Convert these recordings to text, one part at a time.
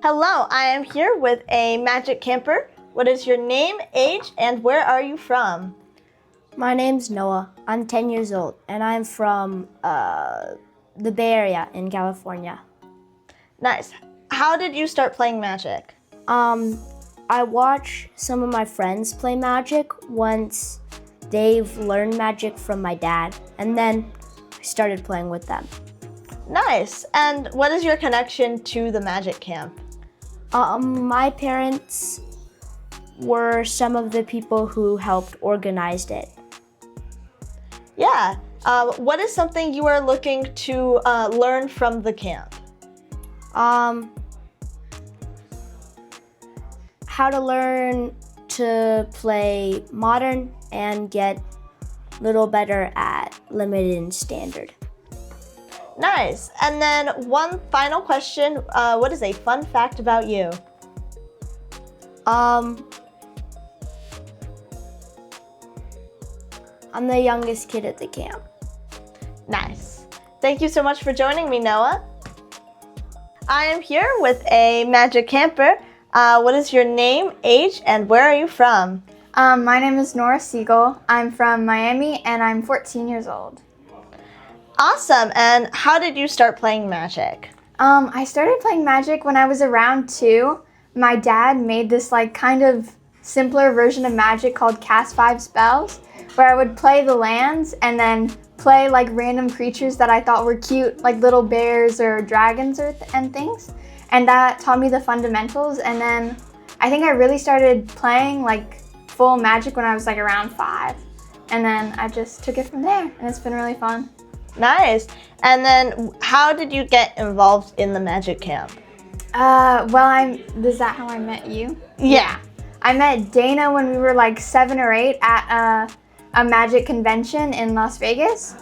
Hello, I am here with a magic camper. What is your name, age, and where are you from? My name's Noah. I'm 10 years old, and I'm from the Bay Area in California. Nice. How did you start playing Magic? I watch some of my friends play Magic once they've learned Magic from my dad, and then I started playing with them. Nice. And what is your connection to the Magic camp? My parents were some of the people who helped organize it. Yeah. What is something you are looking to learn from the camp? How to learn to play Modern and get a little better at Limited and Standard. Nice. And then one final question. What is a fun fact about you? I'm the youngest kid at the camp. Nice. Thank you so much for joining me, Noah. I am here with a magic camper. What is your name, age, and where are you from? My name is Nora Siegel. I'm from Miami and I'm 14 years old. Awesome. And how did you start playing Magic? I started playing Magic when I was around 2. My dad made this kind of simpler version of Magic called Cast 5 Spells, where I would play the lands and then play random creatures that I thought were cute, like little bears or dragons and things. And that taught me the fundamentals. And then I think I really started playing full Magic when I was around 5. And then I just took it from there, and it's been really fun. Nice. And then how did you get involved in the Magic camp? Is that how I met you? Yeah. I met Dana when we were 7 or 8 at a Magic convention in Las Vegas.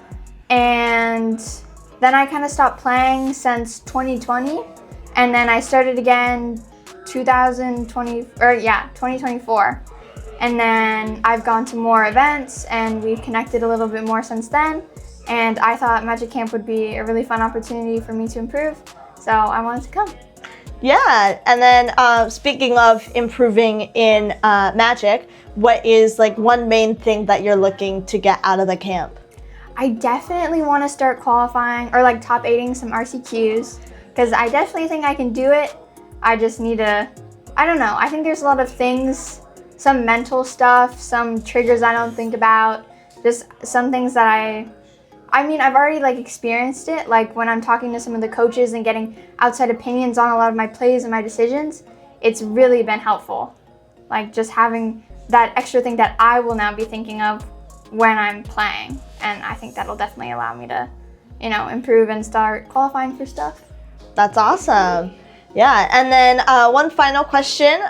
And then I kind of stopped playing since 2020. And then I started again 2024. And then I've gone to more events and we've connected a little bit more since then. And I thought Magic Camp would be a really fun opportunity for me to improve. So I wanted to come. Yeah. And then speaking of improving in Magic, what is one main thing that you're looking to get out of the camp? I definitely want to start qualifying or top 8ing some RCQs, because I definitely think I can do it. I just need to, I don't know. I think there's a lot of things, some mental stuff, some triggers I don't think about, just some things that I've already experienced it, when I'm talking to some of the coaches and getting outside opinions on a lot of my plays and my decisions. It's really been helpful. Just having that extra thing that I will now be thinking of when I'm playing. And I think that'll definitely allow me to, improve and start qualifying for stuff. That's awesome. Yeah. And then one final question.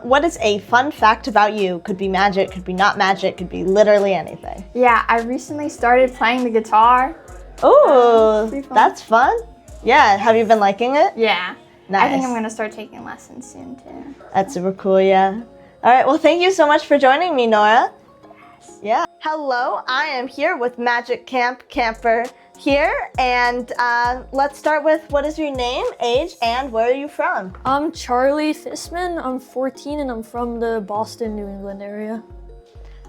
What is a fun fact about you? Could be Magic, could be not Magic, could be literally anything. Yeah, I recently started playing the guitar. Oh, that's fun. Yeah, have you been liking it? Yeah. Nice. I think I'm going to start taking lessons soon too. That's super cool, yeah. All right, well, thank you so much for joining me, Nora. Yes. Yeah. Hello, I am here with Magic Camper here, and let's start with what is your name, age, and where are you from? I'm Charlie Fissman. I'm 14 and I'm from the Boston, New England area.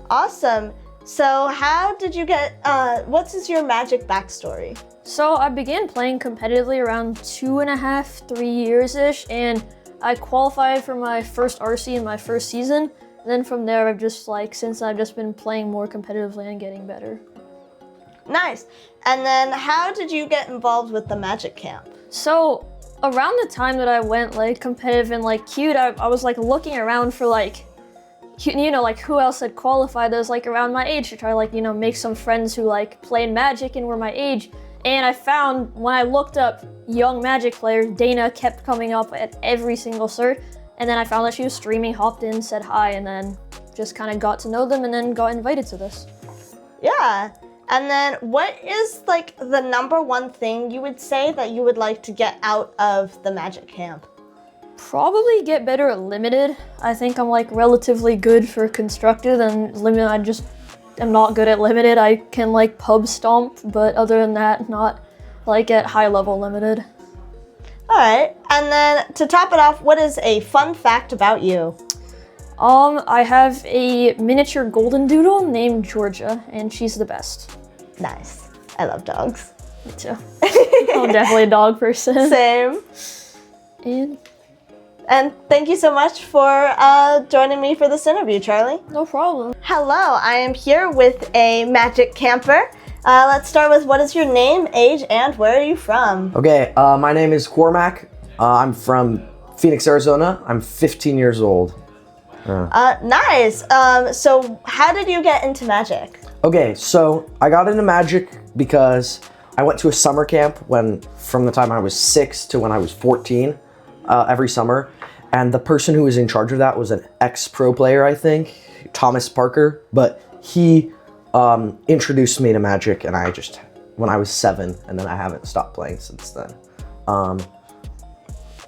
Awesome. So how did you get, what is your Magic backstory? So I began playing competitively around 2.5, 3 years-ish, and I qualified for my first RC in my first season. And then from there, I've just since I've just been playing more competitively and getting better. Nice. And then how did you get involved with the Magic camp? So around the time that I went competitive and cute, I was looking around for who else had qualified that was around my age to try make some friends who played Magic and were my age. And I found when I looked up young Magic players, Dana kept coming up at every single cert. And then I found that she was streaming, hopped in, said hi, and then just kind of got to know them and then got invited to this. Yeah. And then what is the number one thing you would say that you would like to get out of the Magic camp? Probably get better at Limited. I think I'm relatively good for Constructed, and Limited I just am not good at Limited. I can pub stomp, but other than that, not at high level Limited. All right. And then to top it off, what is a fun fact about you? I have a miniature golden doodle named Georgia, and she's the best. Nice. I love dogs. Me too. I'm definitely a dog person. Same. And thank you so much for joining me for this interview, Charlie. No problem. Hello, I am here with a magic camper. Let's start with what is your name, age, and where are you from? Okay, my name is Cormac. I'm from Phoenix, Arizona. I'm 15 years old. Nice. So how did you get into magic? Okay, so I got into magic because I went to a summer camp from the time I was 6 to when I was 14, every summer. And the person who was in charge of that was an ex-pro player, I think, Thomas Parker. But he introduced me to magic, and when I was 7, and then I haven't stopped playing since then.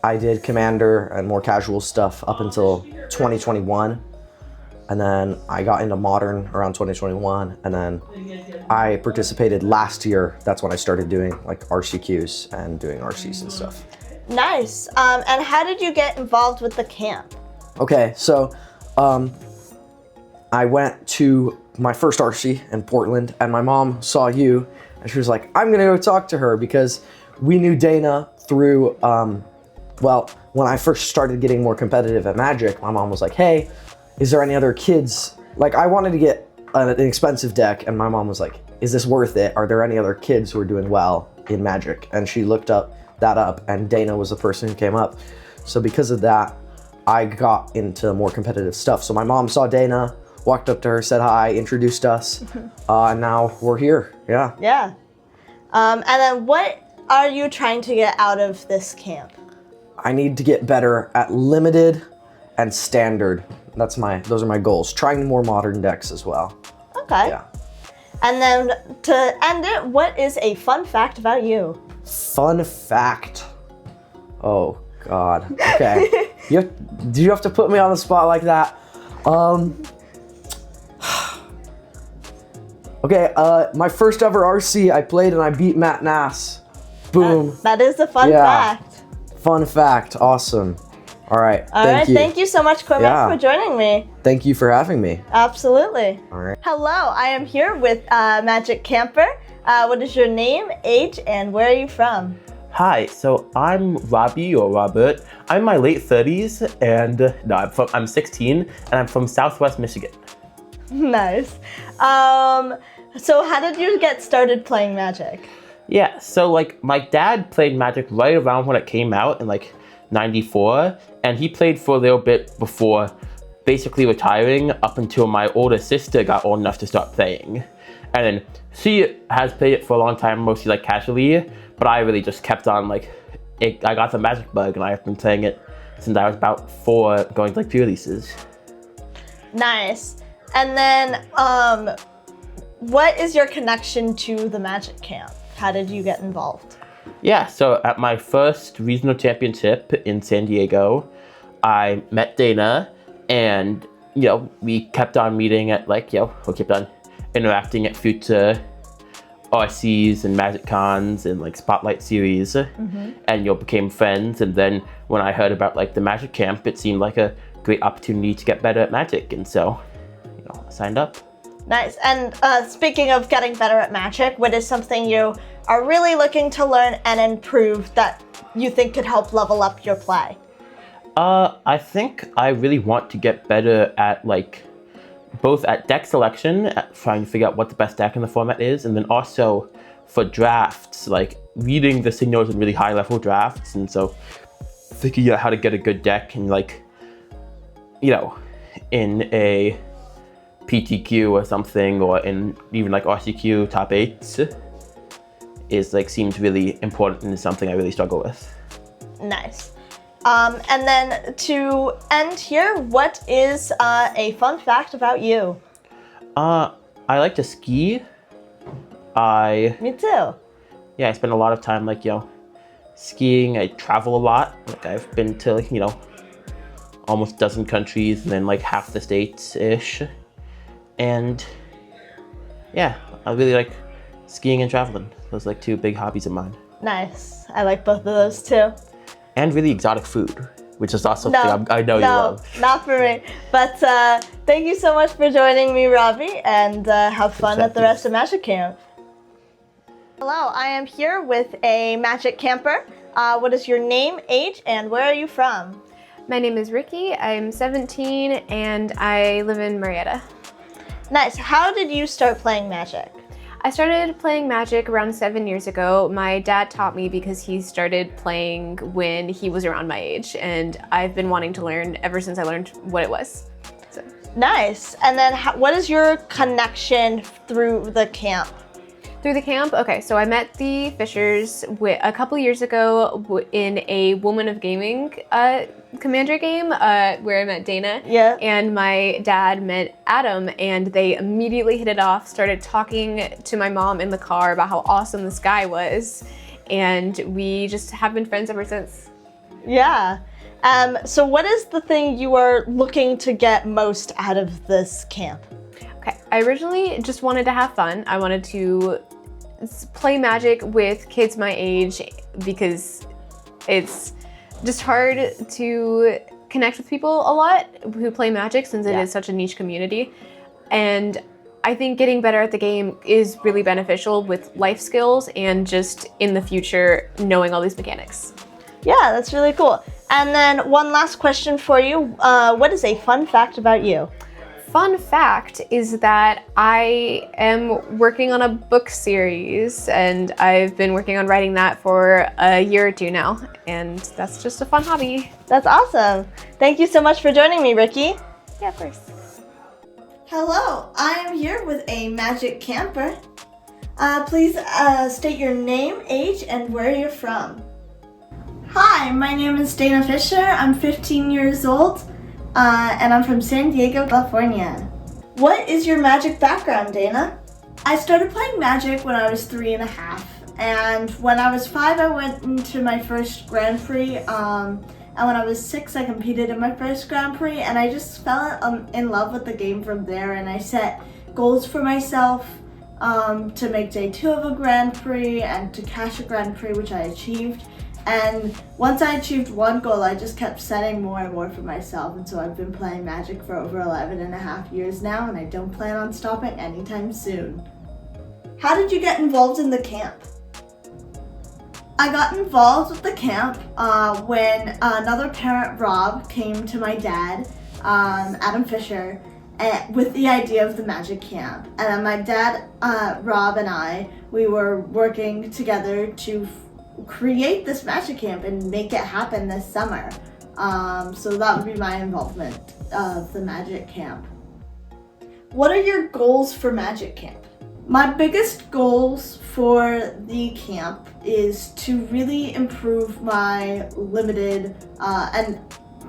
I did Commander and more casual stuff up until 2021. And then I got into Modern around 2021. And then I participated last year. That's when I started doing like RCQs and doing RCs and stuff. Nice. And how did you get involved with the camp? Okay, so I went to my first RC in Portland, and my mom saw you, and she was like, I'm gonna go talk to her, because we knew Dana through, when I first started getting more competitive at Magic, my mom was like, hey, is there any other kids? Like, I wanted to get an expensive deck, and my mom was like, is this worth it? Are there any other kids who are doing well in Magic? And she looked that up, and Dana was the person who came up. So because of that, I got into more competitive stuff. So my mom saw Dana, walked up to her, said hi, introduced us, and now we're here. Yeah. Yeah. And then what are you trying to get out of this camp? I need to get better at limited and standard. Those are my goals. Trying more modern decks as well. Okay. Yeah. And then to end it, what is a fun fact about you? Fun fact. Oh God. Okay. Do you have to put me on the spot like that? Okay. My first ever RC, I played and I beat Matt Nass. Boom. That is a fun fact. Fun fact. Awesome. All right. All right. Thank you so much, Cormac, for joining me. Thank you for having me. Absolutely. All right. Hello, I am here with Magic Camper. What is your name, age, and where are you from? Hi, so I'm Robbie or Robert. I'm in my late 30s, and I'm 16, and I'm from Southwest Michigan. Nice. So how did you get started playing Magic? Yeah, so like my dad played Magic right around when it came out in like '94, and he played for a little bit before basically retiring up until my older sister got old enough to start playing. And then she has played it for a long time, mostly like casually, but I really just kept on I got the Magic bug, and I've been playing it since I was about 4, going to like pre-releases. Nice. And then what is your connection to the Magic camp? How did you get involved? Yeah, so at my first regional championship in San Diego, I met Dana, and we kept on meeting at we kept on interacting at future RCs and Magic Cons and like Spotlight series, and became friends. And then when I heard about like the Magic camp, it seemed like a great opportunity to get better at Magic, and so I signed up. Nice. And speaking of getting better at Magic, what is something you are really looking to learn and improve that you think could help level up your play? I think I really want to get better at both at deck selection, at trying to figure out what the best deck in the format is, and then also for drafts, reading the signals in really high level drafts, and so figuring out how to get a good deck and in a PTQ or something, or in even RCQ top 8s is seems really important and is something I really struggle with. Nice. And then to end here, what is a fun fact about you? I like to ski. Me too. Yeah, I spend a lot of time skiing. I travel a lot. I've been to almost a dozen countries and then half the states-ish. And yeah, I really like skiing and traveling. Those are 2 big hobbies of mine. Nice. I like both of those too. and really exotic food, which is also something I know you love. Not for me. But thank you so much for joining me, Robbie, and have fun at the rest of Magic Camp. Hello, I am here with a Magic camper. What is your name, age, and where are you from? My name is Rikki. I'm 17 and I live in Marietta. Nice. How did you start playing Magic? I started playing Magic around 7 years ago. My dad taught me because he started playing when he was around my age, and I've been wanting to learn ever since I learned what it was. So. Nice. And then what is your connection through the camp? Through the camp? Okay, so I met the Fischers a couple years ago in a Woman of Gaming Commander game where I met Dana. Yeah. And my dad met Adam, and they immediately hit it off, started talking to my mom in the car about how awesome this guy was, and we just have been friends ever since. Yeah. So what is the thing you are looking to get most out of this camp? Okay, I originally just wanted to have fun. I wanted to play Magic with kids my age because it's just hard to connect with people a lot who play Magic since it is such a niche community. And I think getting better at the game is really beneficial with life skills and just in the future knowing all these mechanics. Yeah, that's really cool. And then one last question for you. What is a fun fact about you? Fun fact is that I am working on a book series, and I've been working on writing that for a year or two now, and that's just a fun hobby. That's awesome. Thank you so much for joining me, Rikki. Yeah, of course. Hello, I am here with a Magic camper. Please state your name, age, and where you're from. Hi, my name is Dana Fischer. I'm 15 years old. And I'm from San Diego, California. What is your Magic background, Dana? I started playing Magic when I was 3.5, and when I was 5, I went into my first Grand Prix, and when I was 6, I competed in my first Grand Prix, and I just fell in love with the game from there, and I set goals for myself to make day 2 of a Grand Prix and to cash a Grand Prix, which I achieved. And once I achieved one goal, I just kept setting more and more for myself. And so I've been playing Magic for over 11.5 years now, and I don't plan on stopping anytime soon. How did you get involved in the camp? I got involved with the camp when another parent, Rob, came to my dad, Adam Fischer, with the idea of the Magic camp. And my dad, Rob, and we were working together to create this Magic camp and make it happen this summer. So that would be my involvement of the Magic camp. What are your goals for Magic camp? My biggest goals for the camp is to really improve my limited and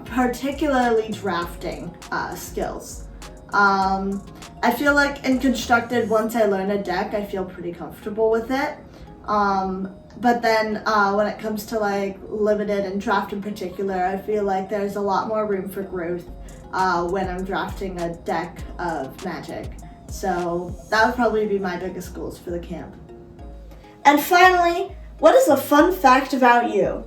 particularly drafting skills. I feel like in Constructed, once I learn a deck, I feel pretty comfortable with it. But then when it comes to like limited and draft in particular, I feel like there's a lot more room for growth when I'm drafting a deck of Magic. So that would probably be my biggest goals for the camp. And finally, what is a fun fact about you?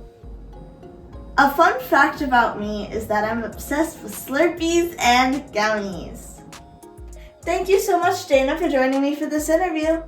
A fun fact about me is that I'm obsessed with Slurpees and gummies. Thank you so much, Dana, for joining me for this interview.